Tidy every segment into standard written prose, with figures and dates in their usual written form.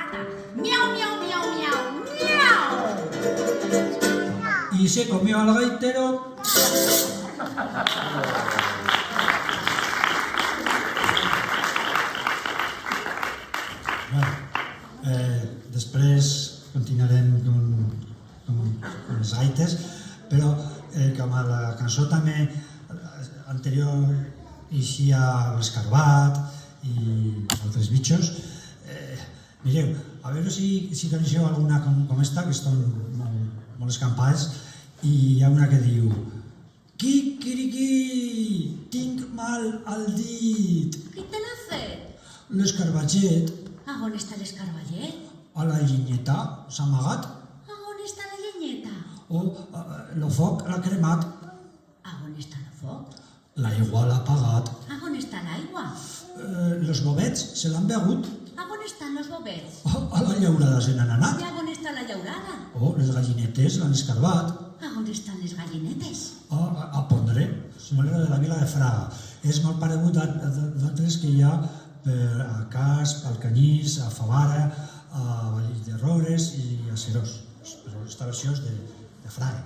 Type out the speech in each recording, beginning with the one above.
gata. Miau, miau, miau, miau, miau. Y se comió al gaitero. Després continuarem amb les gaites, però com a la cançó també anterior eixia l'escarbat i altres bitxos, mireu, a veure si coneixeu alguna com esta, que estan molt escampades, i hi ha una que diu: Quiquiriquí, tinc mal al dit. Qui te l'ha fet? L'escarbatget. A on està l'escarballet? A la llinyeta s'ha amagat. A on està la llenyeta? O el foc l'ha cremat. A on està el foc? L'aigua l'ha apagat. A on està l'aigua? Els bovets se l'han begut. A on estan els bovets? A la llaurada se n'han anat. I a on està la llaurada? O les gallinetes l'han escarbat. A on estan les gallinetes? A Pondré, Somalera de la vila de Fraga. És molt paregut d'altres que hi ha a Casp, al Canyís, a Favara, a Vall de Roures i a Serós. Però aquesta versió és de Fraga.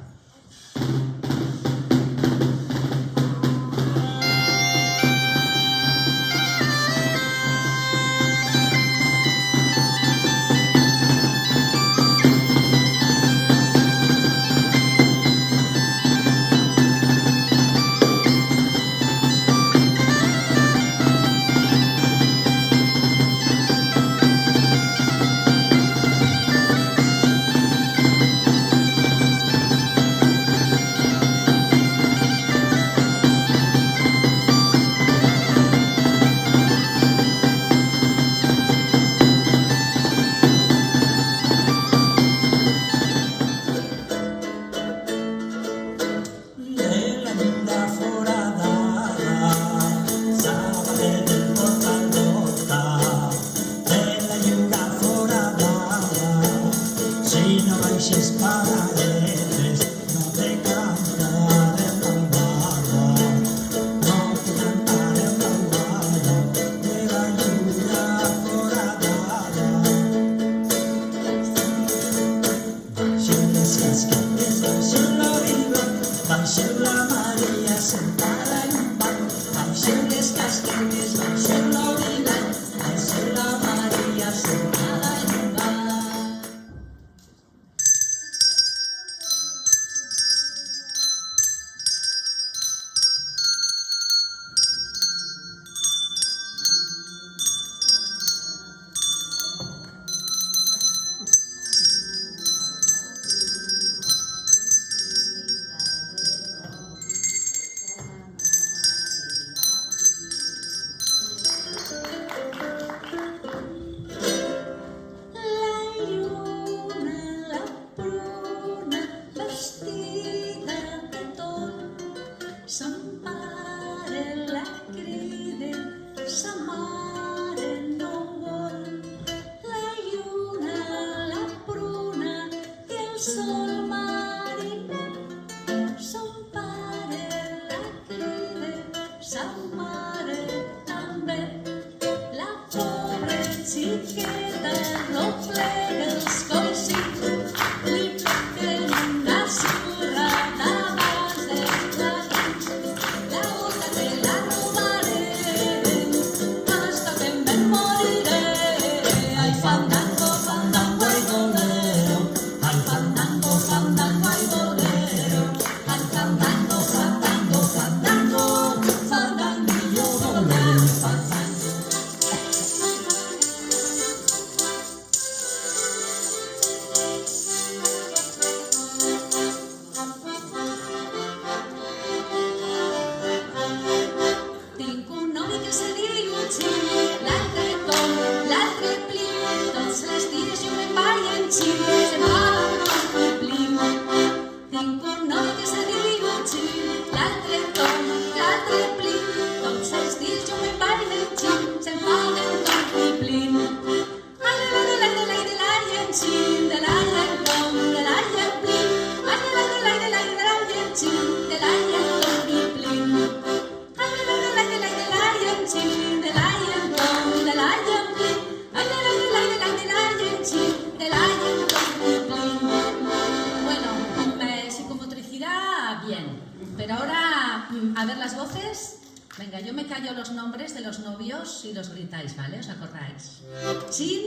las voces? Venga, yo me callo los nombres de los novios y los gritáis, ¿vale? ¿Os acordáis? Chin,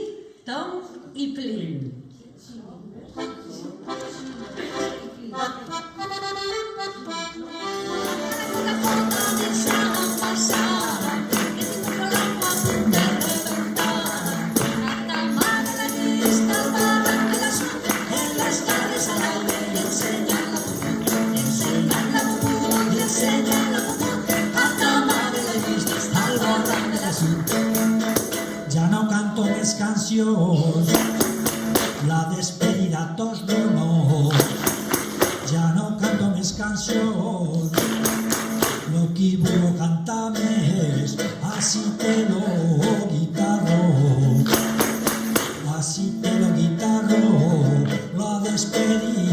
Tom y Plin. Ya no canto més cancions, la despedida tos d'honor. Ja no canto més cancions, lo que vull cantar més, así te lo guitarro, así te lo guitarro, la despedida.